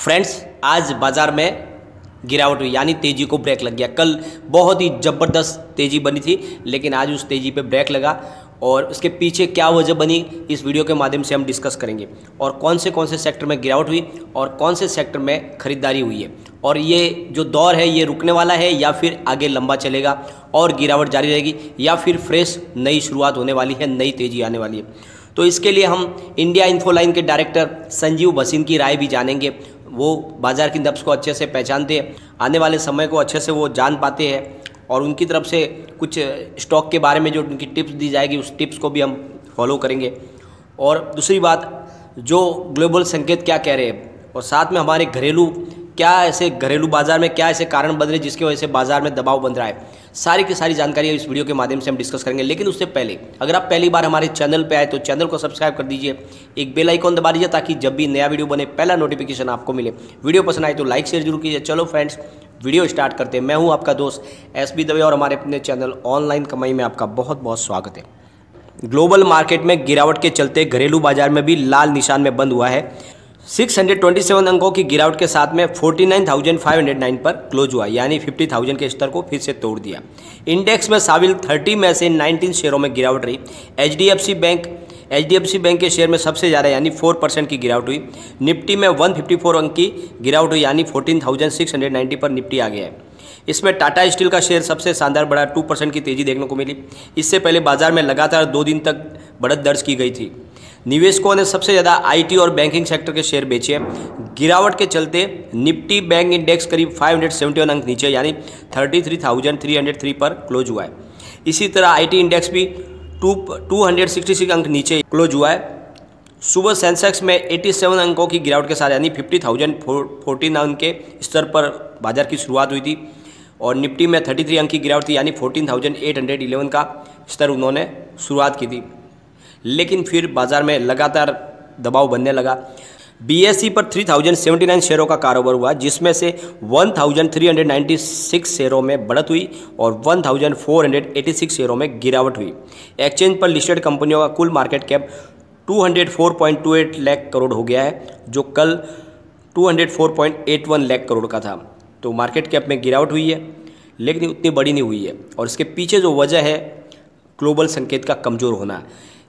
Friends, आज बाजार में गिरावट हुई यानी तेजी को ब्रेक लग गया। कल बहुत ही ज़बरदस्त तेजी बनी थी, लेकिन आज उस तेजी पे ब्रेक लगा और उसके पीछे क्या वजह बनी इस वीडियो के माध्यम से हम डिस्कस करेंगे। और कौन से सेक्टर में गिरावट हुई और कौन से सेक्टर में खरीदारी हुई है, और ये जो दौर है ये रुकने वाला है या फिर आगे लंबा चलेगा और गिरावट जारी रहेगी, या फिर फ्रेश नई शुरुआत होने वाली है, नई तेजी आने वाली है। तो इसके लिए हम इंडिया इन्फोलाइन के डायरेक्टर संजीव भसीन की राय भी जानेंगे। वो बाज़ार की नब्ज़ को अच्छे से पहचानते हैं, आने वाले समय को अच्छे से वो जान पाते हैं, और उनकी तरफ से कुछ स्टॉक के बारे में जो उनकी टिप्स दी जाएगी उस टिप्स को भी हम फॉलो करेंगे। और दूसरी बात, जो ग्लोबल संकेत क्या कह रहे हैं, और साथ में हमारे घरेलू बाजार में क्या ऐसे कारण बन रहे हैं जिसकी वजह से बाजार में दबाव बन रहा है, सारी की सारी जानकारी इस वीडियो के माध्यम से हम डिस्कस करेंगे। लेकिन उससे पहले अगर आप पहली बार हमारे चैनल पे आए तो चैनल को सब्सक्राइब कर दीजिए, एक बेल आइकॉन दबा दीजिए ताकि जब भी नया वीडियो बने पहला नोटिफिकेशन आपको मिले। वीडियो पसंद आए तो लाइक शेयर जरूर कीजिए। चलो फ्रेंड्स, वीडियो स्टार्ट करते हैं। मैं हूँ आपका दोस्त SB दवे और हमारे अपने चैनल ऑनलाइन कमाई में आपका बहुत बहुत स्वागत है। ग्लोबल मार्केट में गिरावट के चलते घरेलू बाजार में भी लाल निशान में बंद हुआ है। 627 अंकों की गिरावट के साथ में 49,509 पर क्लोज हुआ, यानी 50,000 के स्तर को फिर से तोड़ दिया। इंडेक्स में शामिल 30 में से 19 शेयरों में गिरावट रही। HDFC बैंक के शेयर में सबसे ज़्यादा यानी 4% की गिरावट हुई। निफ्टी में 154 अंक की गिरावट हुई, यानी 14,690 पर निफ्टी आ गया है। इसमें टाटा स्टील का शेयर सबसे शानदार बढ़ा, 2% की तेज़ी देखने को मिली। इससे पहले बाजार में लगातार 2 दिन तक बढ़त दर्ज की गई थी। निवेशकों ने सबसे ज़्यादा IT और बैंकिंग सेक्टर के शेयर बेचे हैं। गिरावट के चलते निफ्टी बैंक इंडेक्स करीब 571 अंक नीचे यानी 33,303 पर क्लोज हुआ है। इसी तरह IT इंडेक्स भी 266 अंक नीचे क्लोज हुआ है। सुबह सेंसेक्स में 87 अंकों की गिरावट के साथ यानी 50,014 अंक के स्तर पर बाजार की शुरुआत हुई थी, और निफ्टी में 33 अंक की गिरावट थी यानी 14,811 का स्तर उन्होंने शुरुआत की थी। लेकिन फिर बाजार में लगातार दबाव बनने लगा। BSE पर 3,079 शेयरों का कारोबार हुआ, जिसमें से 1,396 शेयरों में बढ़त हुई और 1,486 शेयरों में गिरावट हुई। एक्सचेंज पर लिस्टेड कंपनियों का कुल मार्केट कैप 204.28 लाख करोड़ हो गया है, जो कल 204.81 लाख करोड़ का था। तो मार्केट कैप में गिरावट हुई है, लेकिन उतनी बड़ी नहीं हुई है, और इसके पीछे जो वजह है ग्लोबल संकेत का कमज़ोर होना।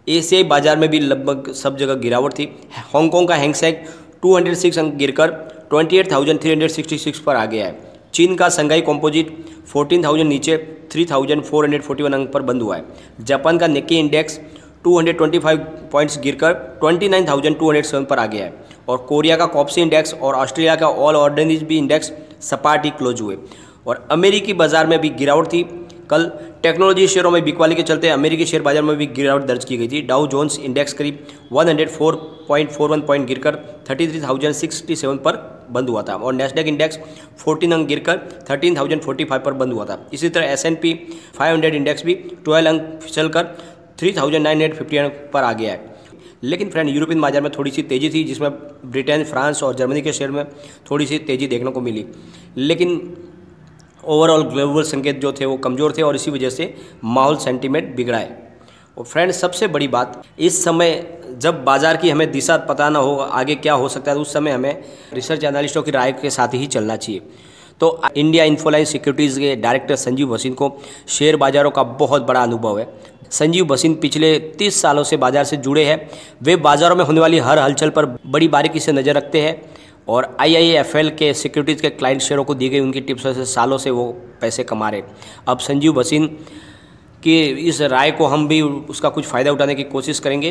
एशियाई बाजार में भी लगभग सब जगह गिरावट थी। हांगकांग का हैंगसेंग 206 अंक गिरकर 28,366 पर आ गया है। चीन का संघाई कॉम्पोजिट 14,000 नीचे 3,441 अंक पर बंद हुआ है। जापान का निक्की इंडेक्स 225 पॉइंट्स गिरकर 29,207 पर आ गया है। और कोरिया का कॉप्सी इंडेक्स और ऑस्ट्रेलिया का ऑल ऑर्डिनरीज भी इंडेक्स सपाट ही क्लोज हुए। और अमेरिकी बाजार में भी गिरावट थी। कल टेक्नोलॉजी शेयरों में बिकवाली के चलते अमेरिकी शेयर बाजार में भी गिरावट दर्ज की गई थी। डाउ जोन्स इंडेक्स करीब 104.41 पॉइंट गिरकर 33,067 पर बंद हुआ था, और नैस्डैक इंडेक्स 14 अंक गिरकर 13,045 पर बंद हुआ था। इसी तरह S&P 500 इंडेक्स भी 12 अंक फिसलकर 3,950 अंक पर आ गया है। लेकिन फ्रेंड, यूरोपियन बाजार में थोड़ी सी तेज़ी थी, जिसमें ब्रिटेन, फ्रांस और जर्मनी के शेयर में थोड़ी सी तेज़ी देखने को मिली। लेकिन ओवरऑल ग्लोबल संकेत जो थे वो कमज़ोर थे, और इसी वजह से माहौल सेंटीमेंट बिगड़ा है। और फ्रेंड्स, सबसे बड़ी बात, इस समय जब बाज़ार की हमें दिशा पता ना हो आगे क्या हो सकता है, तो उस समय हमें रिसर्च एनालिस्टों की राय के साथ ही चलना चाहिए। तो इंडिया इन्फोलाइन सिक्योरिटीज़ के डायरेक्टर संजीव भसीन को शेयर बाज़ारों का बहुत बड़ा अनुभव है। संजीव भसीन पिछले 30 सालों से बाज़ार से जुड़े हैं। वे बाज़ारों में होने वाली हर हलचल पर बड़ी बारीकी से नज़र रखते हैं, और IIFL के सिक्योरिटीज़ के क्लाइंट शेयरों को दी गई उनकी टिप्स से सालों से वो पैसे कमा रहे। अब संजीव भसीन की इस राय को हम भी उसका कुछ फ़ायदा उठाने की कोशिश करेंगे।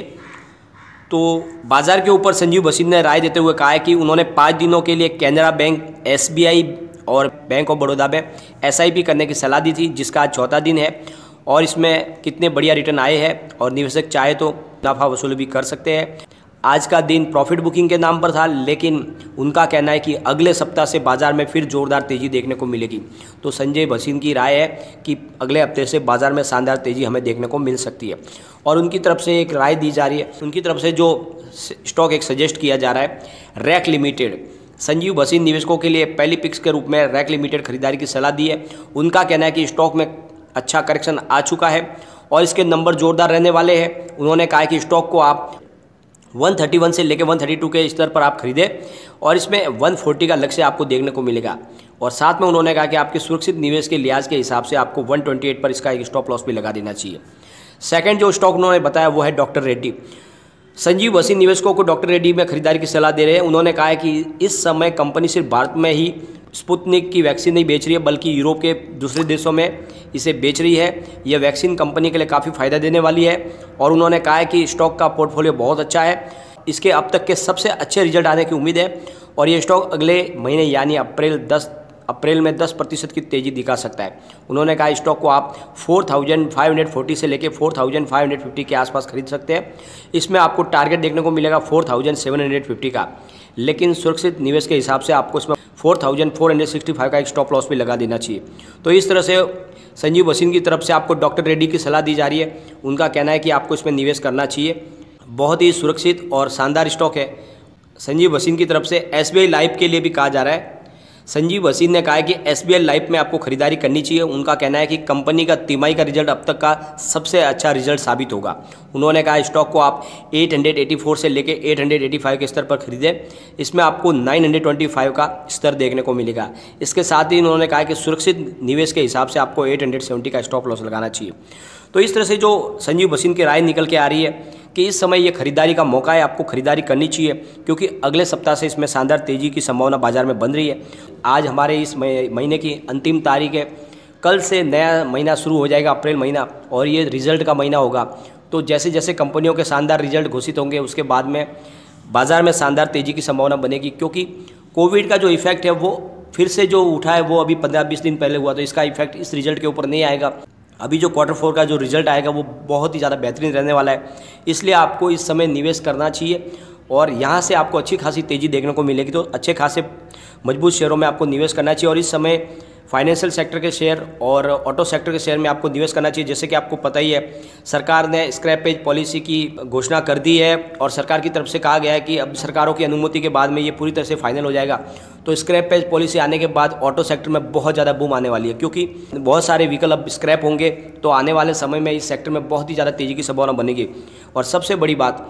तो बाज़ार के ऊपर संजीव भसीन ने राय देते हुए कहा है कि उन्होंने 5 दिनों के लिए कैनरा बैंक, SBI और बैंक ऑफ बड़ौदा में SIP करने की सलाह दी थी, जिसका आज 4था दिन है, और इसमें कितने बढ़िया रिटर्न आए हैं, और निवेशक चाहे तो मुनाफा वसूली भी कर सकते हैं। आज का दिन प्रॉफिट बुकिंग के नाम पर था, लेकिन उनका कहना है कि अगले सप्ताह से बाज़ार में फिर ज़ोरदार तेज़ी देखने को मिलेगी। तो संजय भसीन की राय है कि अगले हफ्ते से बाज़ार में शानदार तेज़ी हमें देखने को मिल सकती है। और उनकी तरफ से एक राय दी जा रही है, उनकी तरफ से जो स्टॉक एक सजेस्ट किया जा रहा है, रैक लिमिटेड। संजीव भसीन निवेशकों के लिए पहली पिक्स के रूप में रैक लिमिटेड खरीदारी की सलाह दी है। उनका कहना है कि स्टॉक में अच्छा करेक्शन आ चुका है और इसके नंबर जोरदार रहने वाले हैं। उन्होंने कहा कि स्टॉक को आप 131 से लेकर 132 के स्तर पर आप खरीदें और इसमें 140 का लक्ष्य आपको देखने को मिलेगा। और साथ में उन्होंने कहा कि आपके सुरक्षित निवेश के लिहाज के हिसाब से आपको 128 पर इसका एक स्टॉप लॉस भी लगा देना चाहिए। सेकंड जो स्टॉक उन्होंने बताया वो है डॉक्टर रेड्डी। संजीव वसीन निवेशकों को डॉक्टर रेड्डी में खरीदारी की सलाह दे रहे हैं। उन्होंने कहा है कि इस समय कंपनी सिर्फ भारत में ही स्पुतनिक की वैक्सीन नहीं बेच रही है बल्कि यूरोप के दूसरे देशों में इसे बेच रही है। यह वैक्सीन कंपनी के लिए काफ़ी फ़ायदा देने वाली है और उन्होंने कहा है कि स्टॉक का पोर्टफोलियो बहुत अच्छा है, इसके अब तक के सबसे अच्छे रिजल्ट आने की उम्मीद है और ये स्टॉक अगले महीने यानी अप्रैल में 10% की तेज़ी दिखा सकता है। उन्होंने कहा स्टॉक को आप 4540 से लेकर 4550 के आसपास खरीद सकते हैं। इसमें आपको टारगेट देखने को मिलेगा 4750 का, लेकिन सुरक्षित निवेश के हिसाब से आपको इसमें 4465 का एक स्टॉप लॉस भी लगा देना चाहिए। तो इस तरह से संजीव वसीन की तरफ से आपको डॉक्टर रेड्डी की सलाह दी जा रही है। उनका कहना है कि आपको इसमें निवेश करना चाहिए, बहुत ही सुरक्षित और शानदार स्टॉक है। संजीव वसीन की तरफ से SBI लाइफ के लिए भी कहा जा रहा है। संजीव वसीन ने कहा है कि SBI लाइफ में आपको खरीदारी करनी चाहिए। उनका कहना है कि कंपनी का तिमाही का रिजल्ट अब तक का सबसे अच्छा रिजल्ट साबित होगा। उन्होंने कहा स्टॉक को आप 884 से लेकर 885 के स्तर पर खरीदें, इसमें आपको 925 का स्तर देखने को मिलेगा। इसके साथ ही उन्होंने कहा कि सुरक्षित निवेश के हिसाब से आपको 870 का स्टॉप लॉस लगाना चाहिए। तो इस तरह से जो संजीव वसीन की राय निकल के आ रही है कि इस समय ये खरीदारी का मौका है, आपको खरीदारी करनी चाहिए क्योंकि अगले सप्ताह से इसमें शानदार तेज़ी की संभावना बाजार में बन रही है। आज हमारे इस महीने की अंतिम तारीख है, कल से नया महीना शुरू हो जाएगा अप्रैल महीना और ये रिजल्ट का महीना होगा। तो जैसे जैसे कंपनियों के शानदार रिजल्ट घोषित होंगे उसके बाद में बाज़ार में शानदार तेज़ी की संभावना बनेगी क्योंकि कोविड का जो इफेक्ट है वो फिर से जो उठा है वो अभी 15-20 दिन पहले हुआ, तो इसका इफेक्ट इस रिजल्ट के ऊपर नहीं आएगा। अभी जो Q4 का जो रिजल्ट आएगा वो बहुत ही ज़्यादा बेहतरीन रहने वाला है, इसलिए आपको इस समय निवेश करना चाहिए और यहाँ से आपको अच्छी खासी तेज़ी देखने को मिलेगी। तो अच्छे खासे मजबूत शेयरों में आपको निवेश करना चाहिए और इस समय फाइनेंशियल सेक्टर के शेयर और ऑटो सेक्टर के शेयर में आपको निवेश करना चाहिए। जैसे कि आपको पता ही है सरकार ने स्क्रैपेज पॉलिसी की घोषणा कर दी है और सरकार की तरफ से कहा गया है कि अब सरकारों की अनुमति के बाद में ये पूरी तरह से फाइनल हो जाएगा। तो स्क्रैपेज पॉलिसी आने के बाद ऑटो सेक्टर में बहुत ज़्यादा बूम आने वाली है क्योंकि बहुत सारे व्हीकल अब स्क्रैप होंगे, तो आने वाले समय में इस सेक्टर में बहुत ही ज़्यादा तेज़ी की संभावना बनेगी। और सबसे बड़ी बात,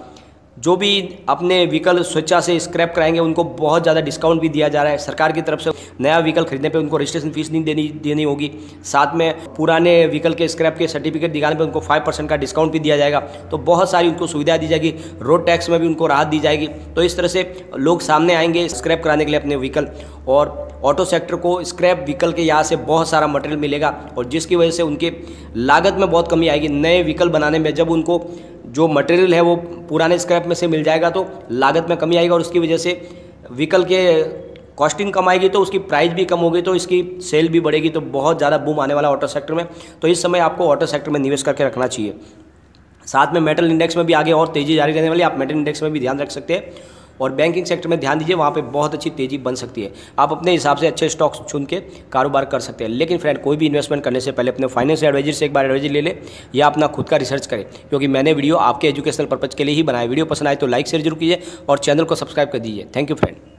जो भी अपने व्हीकल स्वेच्छा से स्क्रैप कराएंगे उनको बहुत ज़्यादा डिस्काउंट भी दिया जा रहा है सरकार की तरफ से। नया व्हीकल खरीदने पे उनको रजिस्ट्रेशन फीस नहीं देनी होगी, साथ में पुराने व्हीकल के स्क्रैप के सर्टिफिकेट दिखाने पे उनको 5% का डिस्काउंट भी दिया जाएगा। तो बहुत सारी उनको सुविधा दी जाएगी, रोड टैक्स में भी उनको राहत दी जाएगी। तो इस तरह से लोग सामने आएंगे स्क्रैप कराने के लिए अपने व्हीकल, और ऑटो सेक्टर को स्क्रैप व्हीकल के यहाँ से बहुत सारा मटेरियल मिलेगा और जिसकी वजह से उनके लागत में बहुत कमी आएगी। नए व्हीकल बनाने में जब उनको जो मटेरियल है वो पुराने स्क्रैप में से मिल जाएगा तो लागत में कमी आएगी और उसकी वजह से व्हीकल के कॉस्टिंग कम आएगी, तो उसकी प्राइस भी कम होगी, तो इसकी सेल भी बढ़ेगी। तो बहुत ज़्यादा बूम आने वाला ऑटो सेक्टर में। तो इस समय आपको ऑटो सेक्टर में निवेश करके रखना चाहिए। साथ में मेटल इंडेक्स में भी आगे और तेज़ी जारी रहने वाली है, आप मेटल इंडेक्स में भी ध्यान रख सकते हैं। और बैंकिंग सेक्टर में ध्यान दीजिए, वहाँ पे बहुत अच्छी तेज़ी बन सकती है। आप अपने हिसाब से अच्छे स्टॉक्स चुन के कारोबार कर सकते हैं। लेकिन फ्रेंड, कोई भी इन्वेस्टमेंट करने से पहले अपने फाइनेंशियल एडवाइजर से एक बार एडवाइजर ले ले या अपना खुद का रिसर्च करें, क्योंकि मैंने वीडियो आपके एजुकेशनल पर्पज़ के लिए ही बनाया। वीडियो पसंद आए तो लाइक शेयर जरूर कीजिए और चैनल को सब्सक्राइब कर दीजिए। Thank you friend.